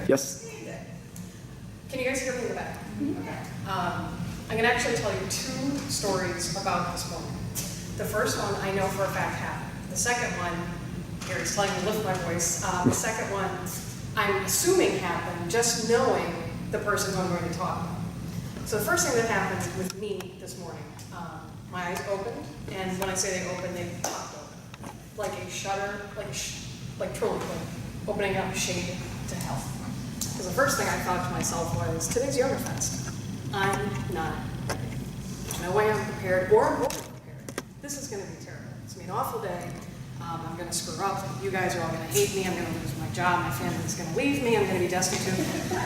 Yes. Can you guys hear me in the back? Okay. I'm going to actually tell you two stories about this morning. The first one I know for a fact happened. The second one, Gary's telling me to lift my voice. The second one, I'm assuming happened just knowing the person who I'm going to talk about. So the first thing that happened with me this morning, my eyes opened, and when I say they opened, they popped open. Like a shutter, like truly, opening up shade to hell. Because the first thing I thought to myself was, today's Yoga Fest. I'm not ready. There's no way I'm prepared, or I'm overly prepared. This is going to be terrible. It's going to be an awful day. I'm going to screw up. You guys are all going to hate me. I'm going to lose my job. My family's going to leave me. I'm going to be destitute.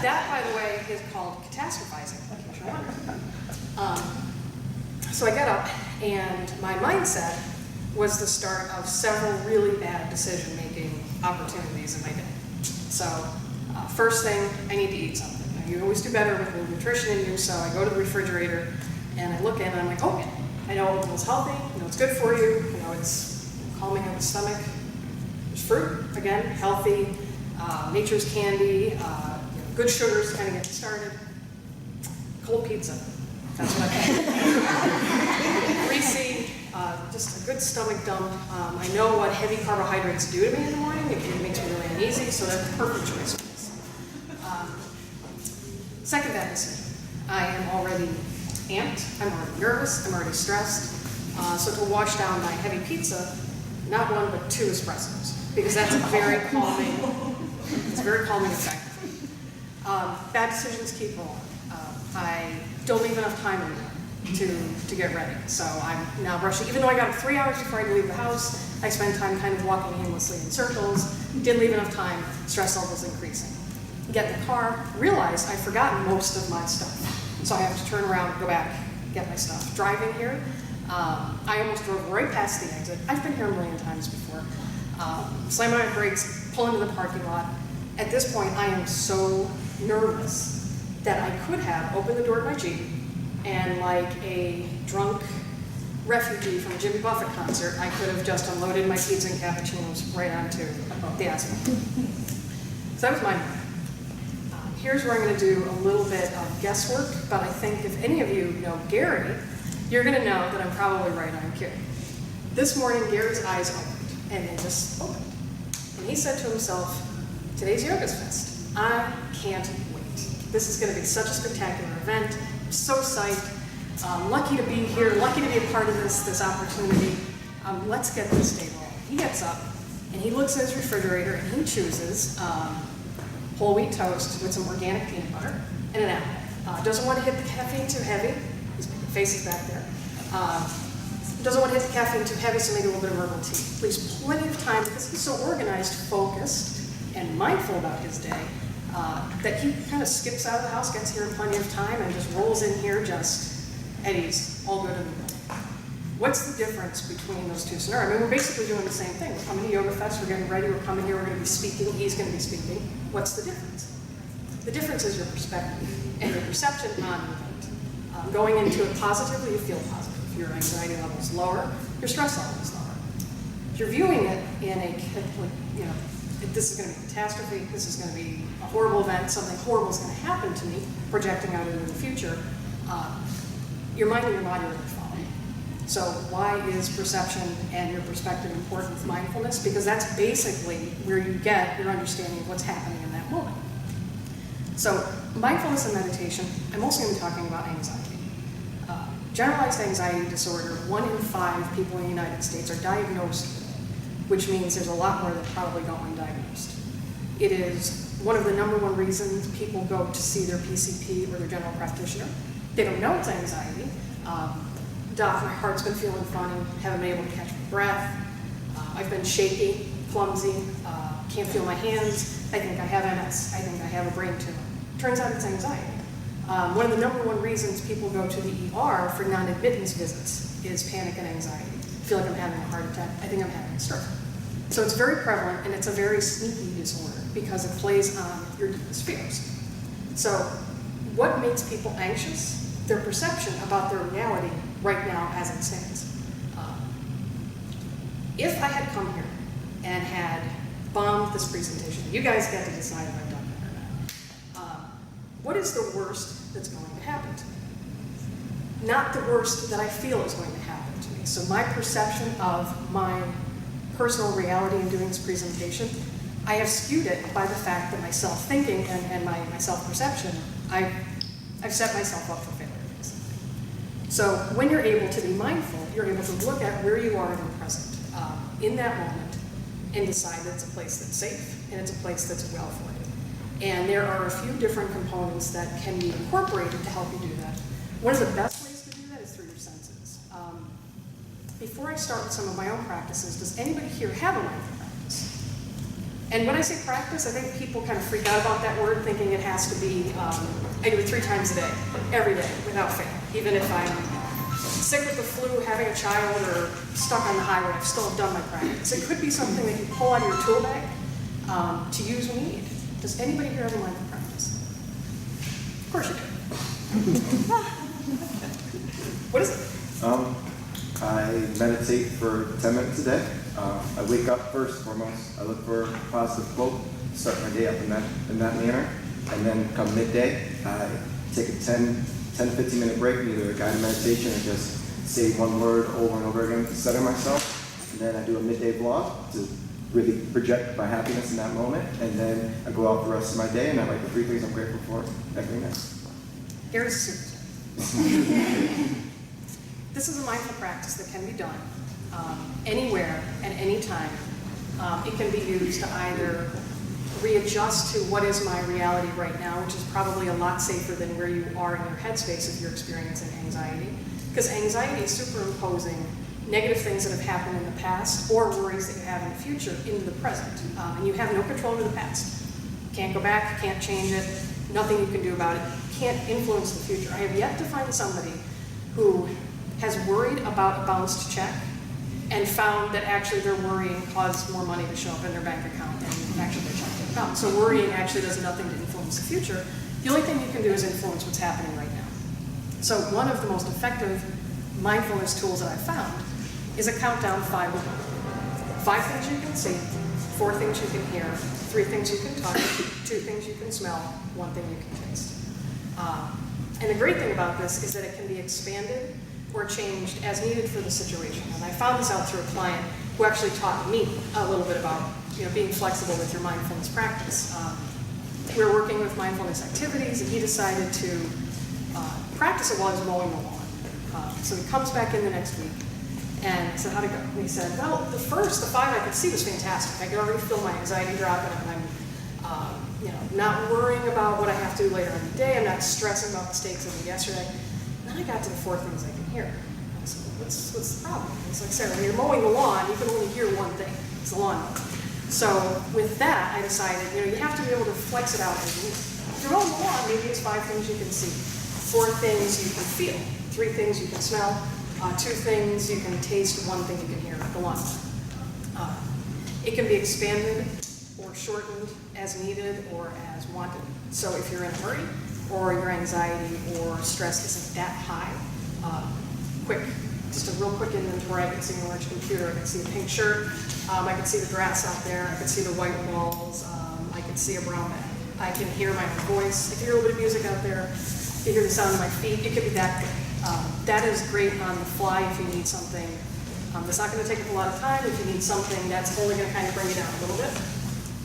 That, by the way, is called catastrophizing. In case you're wondering. So I got up, and my mindset was the start of several really bad decision-making opportunities in my day. So first thing, I need to eat something. Now, you always do better with the nutrition in you, so I go to the refrigerator, and I look in, and I'm like, okay, I know oatmeal's healthy, I know it's good for you, I know it's calming of the stomach. There's fruit, again, healthy, nature's candy, good sugars to kind of get you started. Cold pizza, that's what I think. Greasy, just a good stomach dump. I know what heavy carbohydrates do to me in the morning. It makes me really uneasy, so that's a perfect choice for this. Second bad decision. I am already amped, I'm already nervous, I'm already stressed. So to wash down my heavy pizza, not one but two espressos, because that's a very calming, it's a very calming effect. Bad decisions keep rolling. I don't leave enough time anymore to get ready. So I'm now rushing, even though I got 3 hours before I had to leave the house, I spend time kind of walking aimlessly in circles, didn't leave enough time, stress levels increasing. Get in the car, realize I've forgotten most of my stuff. So I have to turn around, go back, get my stuff. Driving here, I almost drove right past the exit. I've been here a million times before. Slam on my brakes, pull into the parking lot. At this point, I am so nervous that I could have opened the door of my Jeep and like a drunk refugee from a Jimmy Buffett concert, I could have just unloaded my pizza and cappuccinos right onto the asphalt. So that was my morning. Here's where I'm going to do a little bit of guesswork, but I think if any of you know Gary, you're going to know that I'm probably right on cue. This morning, Gary's eyes opened, and they just opened. And he said to himself, today's Yoga Fest. I can't wait. This is going to be such a spectacular event. I'm so psyched. Lucky to be here, lucky to be a part of this opportunity. Let's get this day rolling. He gets up, and he looks in his refrigerator, and he chooses whole wheat toast with some organic peanut butter and an apple. Doesn't want to hit the caffeine too heavy. His face is back there. Doesn't want to hit the caffeine too heavy, so maybe a little bit of herbal tea. Leaves plenty of time, because he's so organized, focused, and mindful about his day, that he kind of skips out of the house, gets here in plenty of time, and just rolls in here just at ease, all good in the morning. What's the difference between those two scenarios? I mean, we're basically doing the same thing. We're coming to Yoga Fest, we're getting ready, we're coming here, we're going to be speaking, he's going to be speaking. What's the difference? The difference is your perspective and your perception on the event. Going into it positively, you feel positive. Your anxiety level is lower, your stress level is lower. If you're viewing it in this is going to be a catastrophe, this is going to be a horrible event, something horrible is going to happen to me, projecting out into the future, your mind and your body are going to follow. So why is perception and your perspective important with mindfulness? Because that's basically where you get your understanding of what's happening in that moment. So mindfulness and meditation, I'm also going to be talking about anxiety. Generalized anxiety disorder, 1 in 5 people in the United States are diagnosed with it, which means there's a lot more that probably go undiagnosed. It is one of the #1 reasons people go to see their PCP or their general practitioner. They don't know it's anxiety. Doc, my heart's been feeling funny, haven't been able to catch my breath. I've been shaky, clumsy, can't feel my hands. I think I have MS. I think I have a brain tumor. Turns out it's anxiety. One of the #1 reasons people go to the ER for non-admittance visits is panic and anxiety. I feel like I'm having a heart attack. I think I'm having a stroke. So it's very prevalent, and it's a very sneaky disorder because it plays on your deepest fears. So what makes people anxious? Their perception about their reality right now as it stands. If I had come here and had bombed this presentation, you guys get to decide if I've done that or not. what is the worst that's going to happen to me? Not the worst that I feel is going to happen to me. So my perception of my personal reality in doing this presentation, I have skewed it by the fact that my self-thinking and my self-perception, I've set myself up for failure. So when you're able to be mindful, you're able to look at where you are in the present, in that moment, and decide that it's a place that's safe and it's a place that's well for you. And there are a few different components that can be incorporated to help you do that. One of the best ways to do that is through your senses. Before I start with some of my own practices, does anybody here have a mindful practice? And when I say practice, I think people kind of freak out about that word, thinking it has to be, I do it 3 times a day, every day, without fail. Even if I'm sick with the flu, having a child, or stuck on the highway, I still have done my practice. It could be something that you pull out of your tool bag to use when you need. Does anybody here have a mindful practice? Of course you do. What is it? I meditate for 10 minutes a day. I wake up first and foremost. I look for a positive quote, start my day up in that manner. And then come midday, I take a 10-15 minute break, either a guided meditation or just say one word over and over again to center myself. And then I do a midday vlog to really project my happiness in that moment. And then I go out the rest of my day and I write the 3 things I'm grateful for every night. Here's a secret. This is a mindful practice that can be done anywhere at any time. It can be used to either readjust to what is my reality right now, which is probably a lot safer than where you are in your headspace if you're experiencing anxiety. Because anxiety is superimposing negative things that have happened in the past or worries that you have in the future into the present. And you have no control over the past. You can't go back, you can't change it, nothing you can do about it. You can't influence the future. I have yet to find somebody who has worried about a bounced check and found that actually their worrying caused more money to show up in their bank account and actually their check didn't bounce. So worrying actually does nothing to influence the future. The only thing you can do is influence what's happening right now. So one of the most effective mindfulness tools that I've found is a countdown 5 to 1. 5 things you can see, 4 things you can hear, 3 things you can touch, 2 things you can smell, 1 thing you can taste. And the great thing about this is that it can be expanded or changed as needed for the situation. And I found this out through a client who actually taught me a little bit about being flexible with your mindfulness practice. We were working with mindfulness activities, and he decided to practice it while he was mowing the lawn. So he comes back in the next week, and I said, how'd it go? And he said, well, the 5 I could see was fantastic. I could already feel my anxiety dropping, and I'm not worrying about what I have to do later in the day. I'm not stressing about mistakes I did yesterday. Then I got to the 4 things I can hear. I said, well, what's the problem? He's like, Sarah, when you're mowing the lawn, you can only hear one thing. It's the lawn. So with that, I decided, you have to be able to flex it out as you need. If you're mowing the lawn, maybe it's 5 things you can see, 4 things you can feel, 3 things you can smell, 2 things you can taste, 1 thing you can hear, the lawn. It can be expanded or shortened as needed or as wanted. So if you're in a hurry, or your anxiety or stress isn't that high, just a real quick inventory. I can see an orange computer, I can see a pink shirt, I can see the grass out there, I can see the white walls, I can see a brown bag. I can hear my own voice. I can hear a little bit of music out there. You hear the sound of my feet. It could be that good. That is great on the fly if you need something. That's not going to take up a lot of time. If you need something that's only going to kind of bring you down a little bit.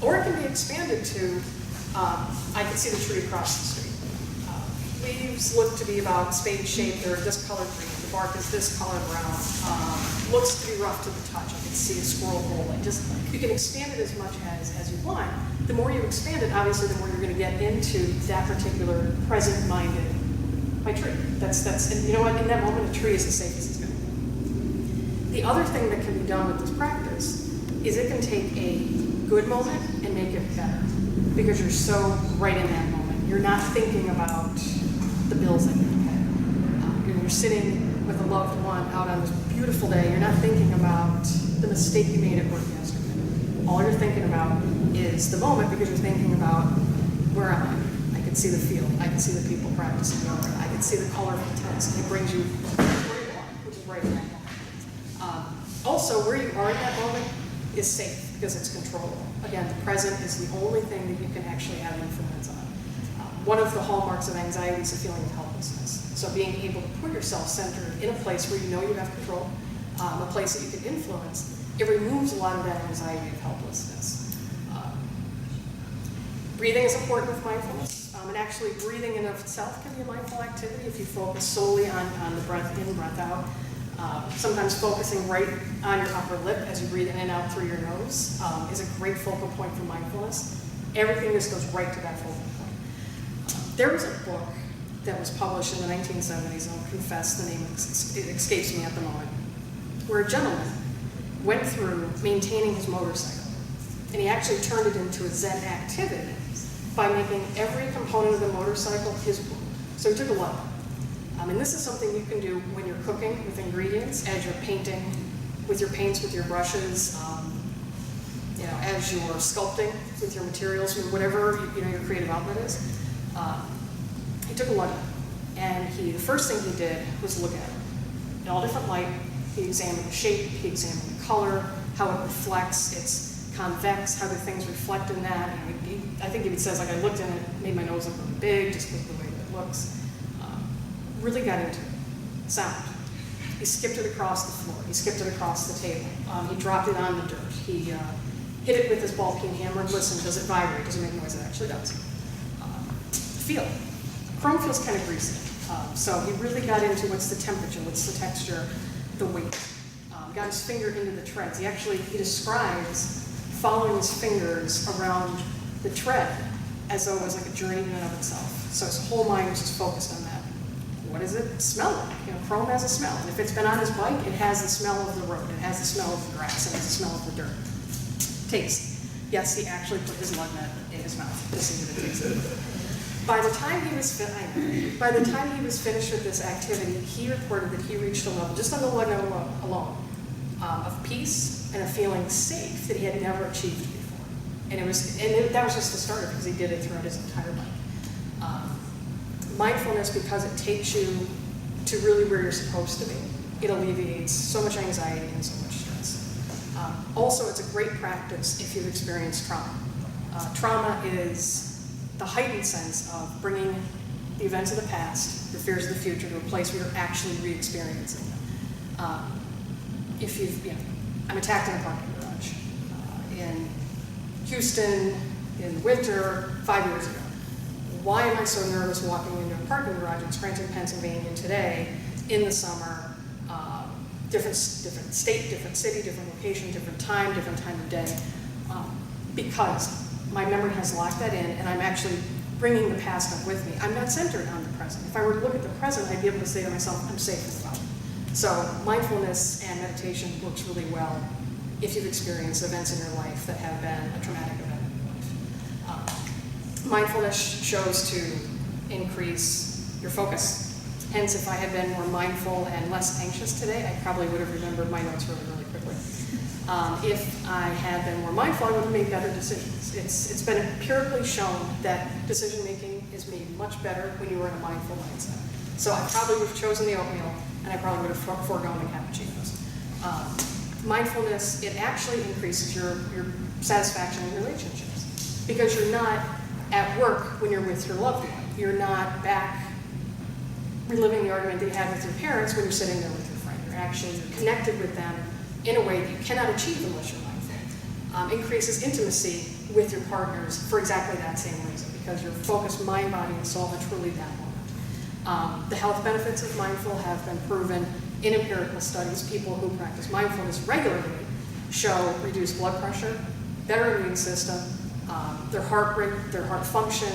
Or it can be expanded to, I can see the tree across the street. Leaves look to be about spade shaped. They're this color green. The bark is this color brown. Looks to be rough to the touch. I can see a squirrel rolling. You can expand it as much as you want. The more you expand it, obviously, the more you're going to get into that particular present-minded by tree. And you know what? In that moment, a tree is as safe as it's going to be. The other thing that can be done with this practice is it can take a good moment and make it better because you're so right in that moment. You're not thinking about the bills that you have to pay. You're sitting with a loved one out on this beautiful day. You're not thinking about the mistake you made at work yesterday. All you're thinking about is the moment because you're thinking about where am I? I can see the field. I can see the people practicing yoga. I can see the colorful tents. It brings you where you are, which is right in that moment. Also, where you are in that moment is safe because it's controllable. Again, the present is the only thing that you can actually have influence on. One of the hallmarks of anxiety is a feeling of helplessness. So being able to put yourself centered in a place where you know you have control, a place that you can influence, it removes a lot of that anxiety of helplessness. Breathing is important with mindfulness, and actually breathing in of itself can be a mindful activity if you focus solely on the breath in, breath out. Sometimes focusing right on your upper lip as you breathe in and out through your nose is a great focal point for mindfulness. Everything just goes right to that focal point. There was a book that was published in the 1970s, and I'll confess the name it escapes me at the moment, where a gentleman went through maintaining his motorcycle, and he actually turned it into a Zen activity by making every component of the motorcycle his world. So he took a lot. And this is something you can do when you're cooking with ingredients, as you're painting with your paints, with your brushes, as you're sculpting with your materials, whatever your creative outlet is. He took a look at it, and the first thing he did was look at it in all different light. He examined the shape, he examined the color, how it reflects, it's convex, how do things reflect in that. And I think he says, like, I looked in it, made my nose look really big, just because of the way that it looks. Really got into it. Sound. He skipped it across the floor. He skipped it across the table. He dropped it on the dirt. He hit it with his ball peen hammer and listened. Does it vibrate? Does it make noise? It actually does. Feel. Chrome feels kind of greasy. So he really got into what's the temperature, what's the texture, the weight. Got his finger into the treads. He describes following his fingers around the tread as though it was like a journey in and of itself. So his whole mind was just focused on that. What does it smell like? Chrome has a smell. And if it's been on his bike, it has the smell of the road. It has the smell of the grass. It has the smell of the dirt. Taste. Yes, he actually put his lug nut in his mouth to see what it tasted. By the time he was finished with this activity, he reported that he reached a level, just on the lug nut alone, of peace and of feeling safe that he had never achieved before. And that was just the starter, because he did it throughout his entire life. Mindfulness, because it takes you to really where you're supposed to be. It alleviates so much anxiety and so much stress. Also, it's a great practice if you've experienced trauma. Trauma is the heightened sense of bringing the events of the past, your fears of the future, to a place where you're actually re-experiencing them. I'm attacked in a parking garage in Houston in winter 5 years ago. Why am I so nervous walking into a parking garage in Scranton, Pennsylvania today in the summer? Different state, different city, different location, different time of day. Because my memory has locked that in, and I'm actually bringing the past up with me. I'm not centered on the present. If I were to look at the present, I'd be able to say to myself, I'm safe and well. So mindfulness and meditation works really well if you've experienced events in your life that have been a traumatic event in your life. Mindfulness shows to increase your focus. Hence, if I had been more mindful and less anxious today, I probably would have remembered my notes really, really quickly. If I had been more mindful, I would have made better decisions. It's been empirically shown that decision-making is made much better when you are in a mindful mindset. So I probably would have chosen the oatmeal, and I probably would have foregone the cappuccinos. Mindfulness, it actually increases your satisfaction in relationships, because you're not at work when you're with your loved one. You're not back reliving the argument that you had with your parents when you're sitting there with your friend. You're actually connected with them in a way that you cannot achieve unless you're mindful. Increases intimacy with your partners for exactly that same reason, because you're focused mind, body, and soul on truly that moment. The health benefits of mindful have been proven in empirical studies. People who practice mindfulness regularly show reduced blood pressure, better immune system, their heart rate, their heart function,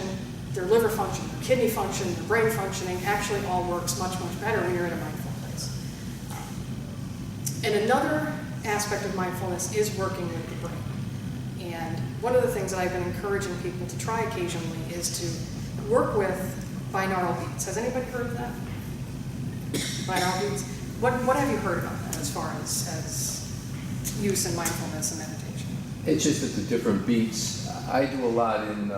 their liver function, their kidney function, their brain functioning actually all works much, much better when you're in a mindful place. And another aspect of mindfulness is working with the brain. And one of the things that I've been encouraging people to try occasionally is to work with binaural beats. Has anybody heard of that? Binaural beats? What have you heard about that as far as use in mindfulness and meditation? It's just that the different beats, I do a lot in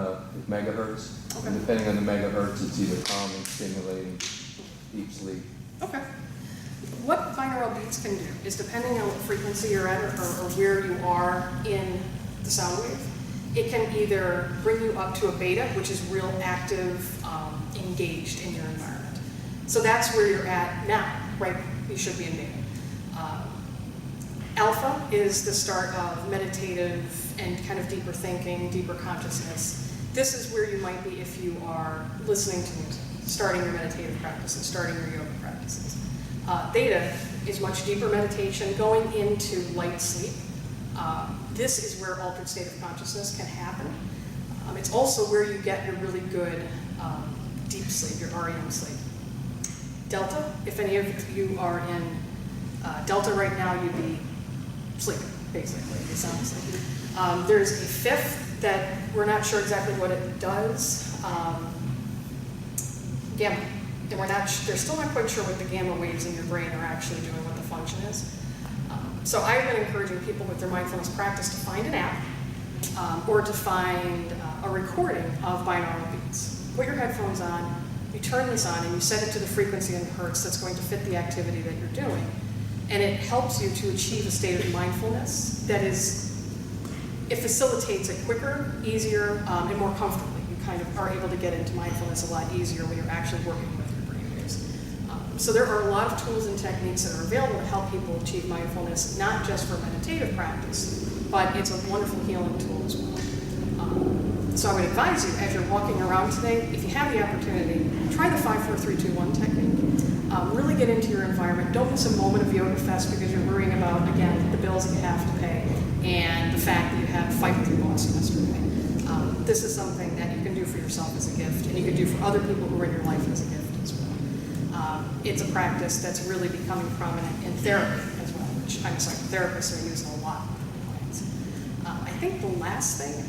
megahertz. Okay. And depending on the megahertz, it's either calming, stimulating, deep sleep. Okay. What binaural beats can do is, depending on what frequency you're at or where you are in the sound wave, it can either bring you up to a beta, which is real active, engaged in your environment. So that's where you're at now, right? You should be in beta. Alpha is the start of meditative and kind of deeper thinking, deeper consciousness. This is where you might be if you are listening to music, starting your meditative practices, starting your yoga practices. Theta is much deeper meditation, going into light sleep. This is where altered state of consciousness can happen. It's also where you get your really good deep sleep, your REM sleep. Delta, if any of you are in Delta right now, you'd be sleeping, basically, it sounds like. There's a fifth that we're not sure exactly what it does. Gamma. And they're still not quite sure what the gamma waves in your brain are actually doing, what the function is. So I've been encouraging people with their mindfulness practice to find an app or to find a recording of binaural beats. Put your headphones on, you turn this on, and you set it to the frequency and hertz that's going to fit the activity that you're doing. And it helps you to achieve a state of mindfulness that it facilitates it quicker, easier, and more comfortably. You kind of are able to get into mindfulness a lot easier when you're actually working with your brainwaves. So there are a lot of tools and techniques that are available to help people achieve mindfulness, not just for meditative practice, but it's a wonderful healing tool as well. So I would advise you, as you're walking around today, if you have the opportunity, try the 5-4-3-2-1 technique. Really get into your environment. Don't miss a moment of Yoga Fest because you're worrying about, again, the bills that you have to pay and the fact that you had a fight with your boss yesterday. This is something that you can do for yourself as a gift, and you can do for other people who are in your life as a gift as well. It's a practice that's really becoming prominent in therapy as well, which I'm a psychotherapist, so I use it a lot with my clients. I think the last thing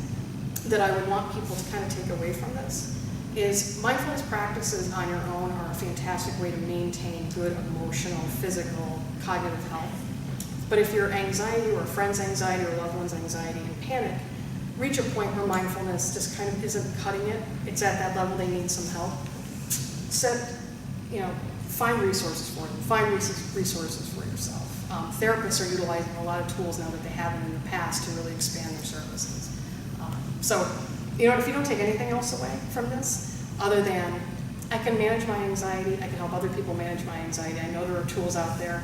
that I would want people to kind of take away from this is mindfulness practices on your own are a fantastic way to maintain good emotional, physical, cognitive health. But if your anxiety or a friend's anxiety or loved one's anxiety and panic reach a point where mindfulness just kind of isn't cutting it, it's at that level they need some help, find resources for them, find resources for yourself. Therapists are utilizing a lot of tools now that they haven't in the past to really expand their services. So, if you don't take anything else away from this, other than I can manage my anxiety, I can help other people manage my anxiety, I know there are tools out there,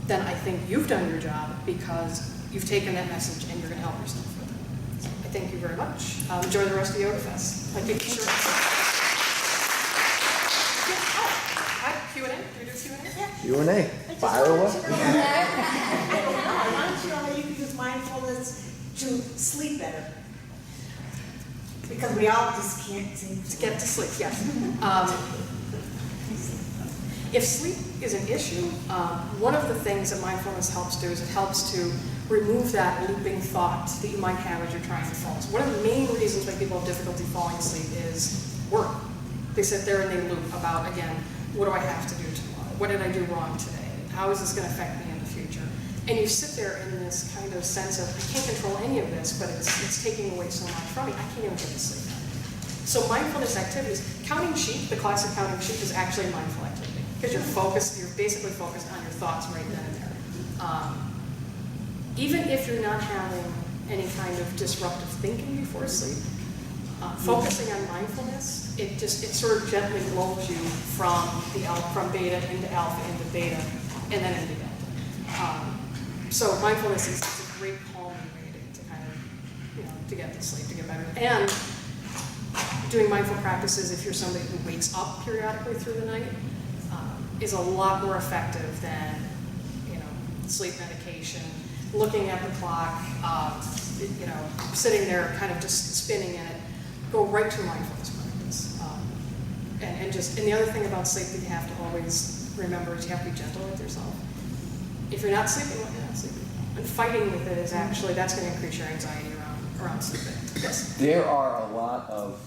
then I think you've done your job because you've taken that message and you're going to help yourself with it. So I thank you very much. Enjoy the rest of Yoga Fest. I'd be sure. Q&A? Do we do Q&A? Q&A. Fire away. I want to know how you can use mindfulness to sleep better. Because we all just can't seem To get to sleep, yes. If sleep is an issue, one of the things that mindfulness helps do is it helps to remove that looping thought that you might have as you're trying to fall. So one of the main reasons why people have difficulty falling asleep is work. They sit there and they loop about, again, what do I have to do tomorrow? What did I do wrong today? How is this going to affect me in the future? And you sit there in this kind of sense of, I can't control any of this, but it's taking away so much from me, I can't even get to sleep. So mindfulness activities, counting sheep, the classic counting sheep, is actually a mindful activity. Because you're basically focused on your thoughts right then and there. Even if you're not having any kind of disruptive thinking before sleep, focusing on mindfulness, it sort of gently lulls you from beta into alpha into beta, and then into delta. So mindfulness is a great calming way to kind of, to get to sleep, to get better. And doing mindful practices, if you're somebody who wakes up periodically through the night, is a lot more effective than, sleep medication, looking at the clock, sitting there kind of just spinning in it. Go right to mindfulness practice. And the other thing about sleep that you have to always remember is you have to be gentle with yourself. If you're not sleeping, well, you're not sleeping. And fighting with it is actually, that's going to increase your anxiety around sleeping. Yes? There are a lot of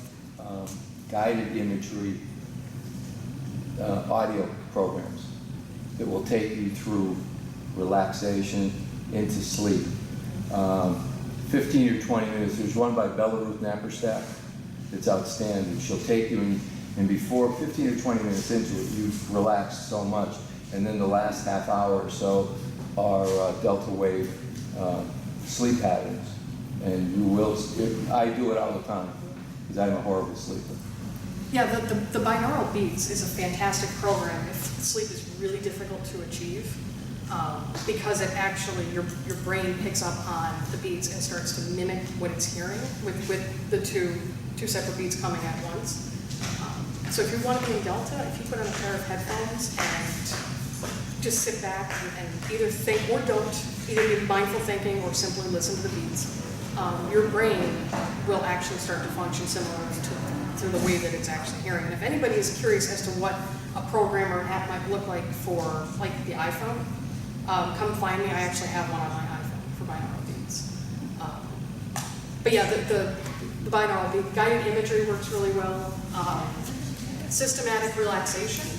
guided imagery audio programs that will take you through relaxation into sleep. 15 or 20 minutes. There's one by Bella Ruth Napperstack that's outstanding. She'll take you and before 15 or 20 minutes into it, you've relaxed so much. And then the last half hour or so are delta wave sleep patterns. And you will, I do it all the time, because I'm a horrible sleeper. Yeah, the binaural beats is a fantastic program if sleep is really difficult to achieve, because it actually, your brain picks up on the beats and starts to mimic what it's hearing with the two separate beats coming at once. So if you want to be in Delta, if you put on a pair of headphones and just sit back and either think or don't, either be mindful thinking or simply listen to the beats, your brain will actually start to function similarly to the way that it's actually hearing. And if anybody is curious as to what a program or an app might look like for like the iPhone, come find me. I actually have one on my iPhone for binaural beats. But yeah, the binaural beat, guided imagery works really well. Systematic relaxation,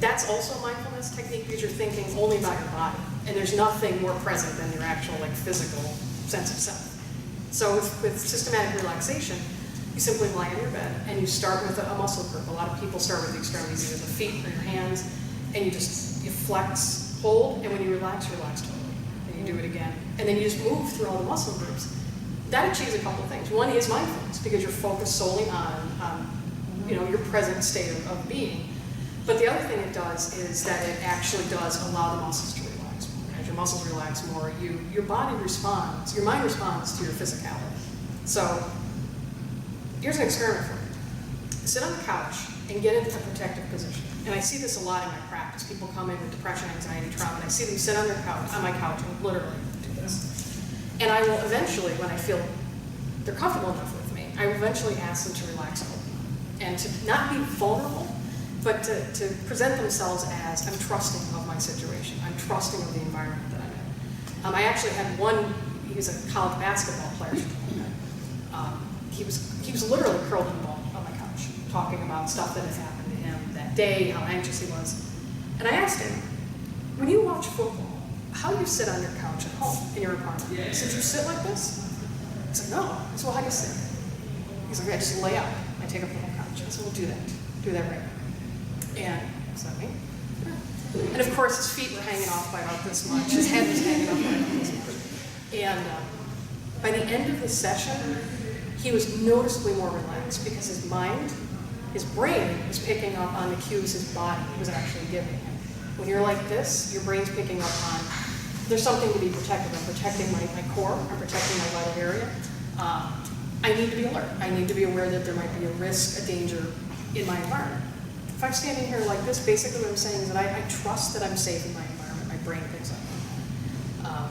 that's also a mindfulness technique because you're thinking only about your body. And there's nothing more present than your actual like physical sense of self. So with systematic relaxation, you simply lie on your bed and you start with a muscle group. A lot of people start with the extremities, either the feet or your hands, and you flex, hold, and when you relax totally. And you do it again. And then you just move through all the muscle groups. That achieves a couple of things. One is mindfulness, because you're focused solely on your present state of being. But the other thing it does is that it actually does allow the muscles to relax more. As your muscles relax more, your body responds, your mind responds to your physicality. So here's an experiment for you. Sit on the couch and get into a protective position. And I see this a lot in my practice. People come in with depression, anxiety, trauma, and I see them sit on their couch, on my couch, and literally do this. And I will eventually, when I feel they're comfortable enough with me, I will eventually ask them to relax a little and to not be vulnerable, but to present themselves as, I'm trusting of my situation. I'm trusting of the environment that I'm in. I actually had one, he was a college basketball player. He was literally curled in a ball on my couch, talking about stuff that had happened to him that day, how anxious he was. And I asked him, when you watch football, how do you sit on your couch at home in your apartment? He said, you sit like this? I said, no. I said, well, how do you sit? He's like, I just lay out. I take up the whole couch. I said, well, do that. Do that right now. And is that me? Yeah. And of course, his feet were hanging off by about this much. His head was hanging off by about this much. And by the end of the session, he was noticeably more relaxed because his mind, his brain, was picking up on the cues his body was actually giving him. When you're like this, your brain's picking up on, there's something to be protected. I'm protecting my core. I'm protecting my vital area. I need to be alert. I need to be aware that there might be a risk, a danger in my environment. If I'm standing here like this, basically what I'm saying is that I trust that I'm safe in my environment. My brain picks up on that.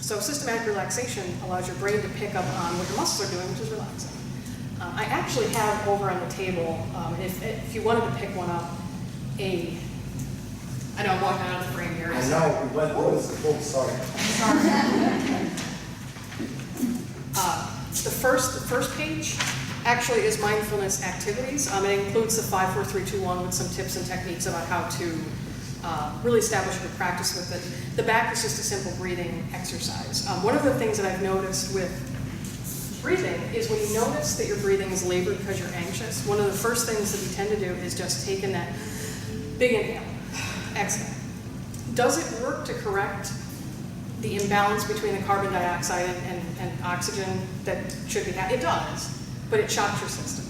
So systematic relaxation allows your brain to pick up on what your muscles are doing, which is relaxing. I actually have over on the table, if you wanted to pick one up, I know I'm walking out of the frame here. I know, we went through this before, sorry. The first page actually is mindfulness activities. It includes the 5, 4, 3, 2, 1 with some tips and techniques about how to really establish a good practice with it. The back is just a simple breathing exercise. One of the things that I've noticed with breathing is when you notice that your breathing is labored because you're anxious, one of the first things that we tend to do is just take in that big inhale, exhale. Does it work to correct the imbalance between the carbon dioxide and oxygen that should be had? It does, but it shocks your system.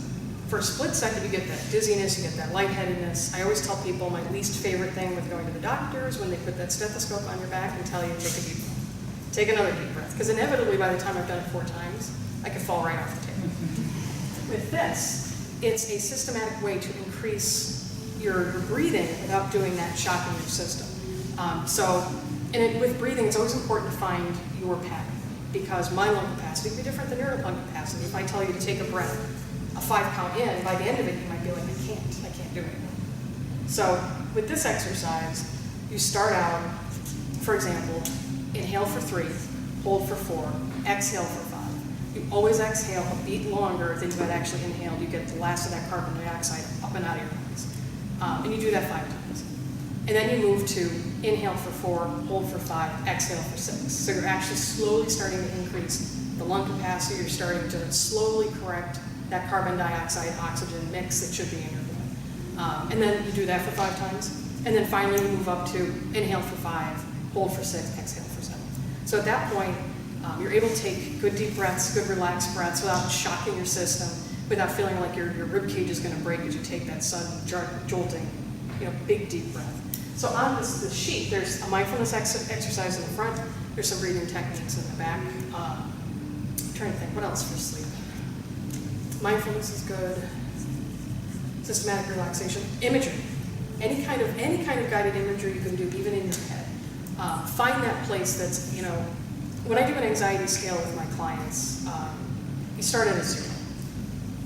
For a split second, you get that dizziness, you get that lightheadedness. I always tell people my least favorite thing with going to the doctor is when they put that stethoscope on your back and tell you to take a deep breath. Take another deep breath, because inevitably by the time I've done it 4 times, I could fall right off the table. With this, it's a systematic way to increase your breathing without doing that shocking your system. With breathing, it's always important to find your pattern, because my lung capacity can be different than your lung capacity. If I tell you to take a breath, a 5 count in, by the end of it, you might be like, I can't do it. So with this exercise, you start out, for example, inhale for 3, hold for 4, exhale for 5. You always exhale a beat longer than you had actually inhaled. You get the last of that carbon dioxide up and out of your lungs. And you do that 5 times. And then you move to inhale for 4, hold for 5, exhale for 6. So you're actually slowly starting to increase the lung capacity. You're starting to slowly correct that carbon dioxide oxygen mix that should be in your blood. And then you do that for 5 times. And then finally you move up to inhale for 5, hold for 6, exhale for 7. So at that point, You're able to take good deep breaths, good relaxed breaths without shocking your system, without feeling like your rib cage is going to break as you take that sudden jolting, big deep breath. So on this sheet, there's a mindfulness exercise in the front. There's some breathing techniques in the back. I'm trying to think, what else for sleep? Mindfulness is good. Systematic relaxation, imagery. Any kind of guided imagery you can do, even in your head. Find that place that's, when I do an anxiety scale with my clients, you start at a 0.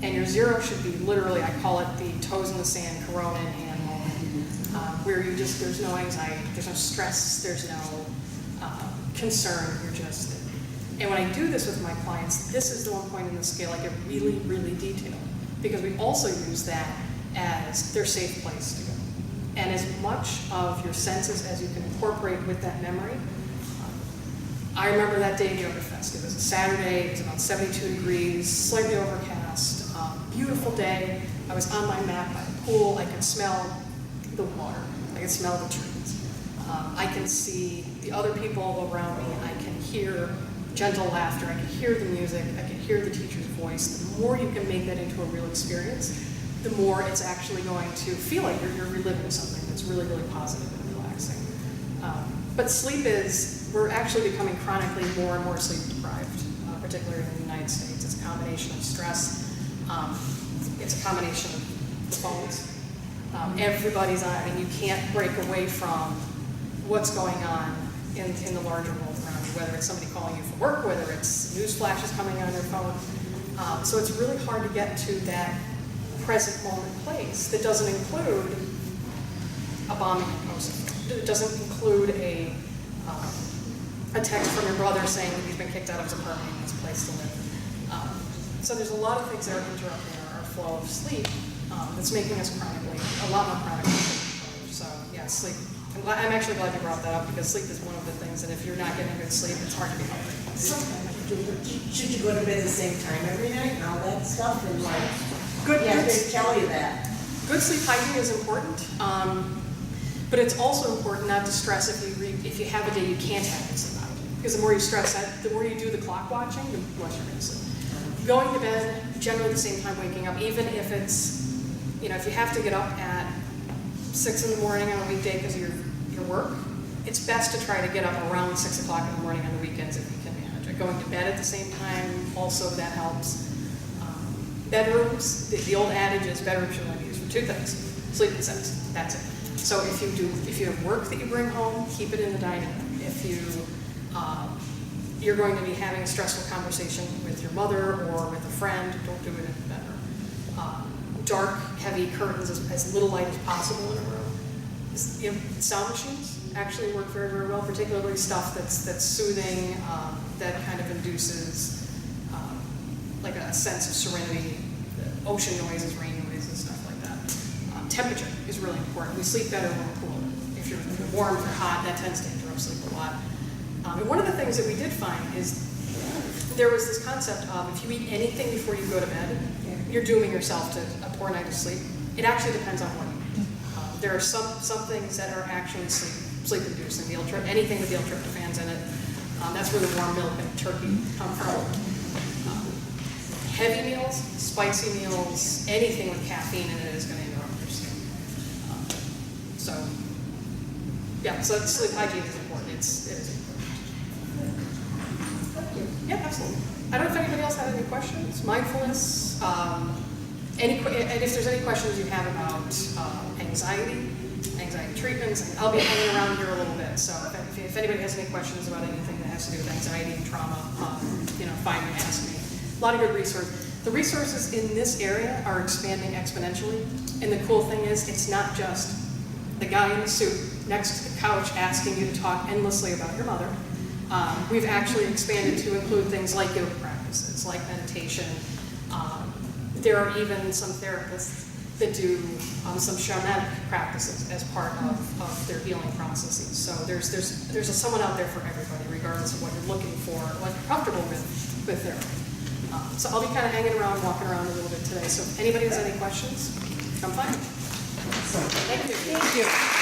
And your 0 should be literally, I call it the toes in the sand, corona in hand moment, where there's no anxiety, there's no stress, there's no concern, you're just, and when I do this with my clients, this is the one point in the scale I get really, really detailed, because we also use that as their safe place to go. And as much of your senses as you can incorporate with that memory. I remember that day at Yoga Fest. It was a Saturday, it was about 72 degrees, slightly overcast, beautiful day. I was on my mat by the pool. I could smell the water. I could smell the trees. I can see the other people around me. I can hear gentle laughter. I can hear the music. I can hear the teacher's voice. The more you can make that into a real experience, the more it's actually going to feel like you're reliving something that's really, really positive and relaxing. But sleep we're actually becoming chronically more and more sleep deprived, particularly in the United States. It's a combination of stress. It's a combination of the phones. Everybody's on, you can't break away from what's going on in the larger world around you, whether it's somebody calling you for work, whether it's news flashes coming on your phone. So it's really hard to get to that present moment place that doesn't include a bombing in Kosovo. It doesn't include a text from your brother saying that he's been kicked out of his apartment and needs a place to live. So there's a lot of things that are interrupting our flow of sleep that's making us a lot more chronically sleep. So yeah, sleep. I'm actually glad you brought that up, because sleep is one of the things that if you're not getting good sleep, it's hard to be healthy. So, should you go to bed at the same time every night and all that stuff? And they tell you that. Good sleep hygiene is important, but it's also important not to stress if you have a day you can't have good sleep hygiene. Because the more you stress that, the more you do the clock watching, the less you're going to sleep. Going to bed generally the same time waking up, even if it's, if you have to get up at 6 in the morning on a weekday because of your work, it's best to try to get up around 6 o'clock in the morning on the weekends if you can manage it. Going to bed at the same time, also that helps. Bedrooms, the old adage is bedrooms should only be used for 2 things: sleep and sex. That's it. So if you have work that you bring home, keep it in the dining room. If you're going to be having a stressful conversation with your mother or with a friend, don't do it in the bedroom. Dark, heavy curtains, as little light as possible in a room. Sound machines actually work very, very well, particularly stuff that's soothing, that kind of induces like a sense of serenity, ocean noises, rain noises, stuff like that. Temperature is really important. We sleep better when we're cooler. If you're warm or hot, that tends to interrupt sleep a lot. And one of the things that we did find is there was this concept of if you eat anything before you go to bed, you're dooming yourself to a poor night of sleep. It actually depends on what you eat. There are some things that are actually sleep-inducing. Anything with the L-tryptophans in it. That's where the warm milk and turkey come from. Heavy meals, spicy meals, anything with caffeine in it is going to interrupt your sleep. So sleep hygiene is important. It is important. Yeah, absolutely. I don't know if anybody else had any questions. Mindfulness. And if there's any questions you have about anxiety treatments, and I'll be hanging around here a little bit. So if anybody has any questions about anything that has to do with anxiety and trauma, find me, ask me. A lot of good resources. The resources in this area are expanding exponentially. And the cool thing is, it's not just the guy in the suit next to the couch asking you to talk endlessly about your mother. We've actually expanded to include things like yoga practices, like meditation. There are even some therapists that do some shamanic practices as part of their healing processes. So there's someone out there for everybody, regardless of what you're looking for, what you're comfortable with therapy. So I'll be kind of hanging around, walking around a little bit today. So if anybody has any questions, come find me. Thank you. Thank you.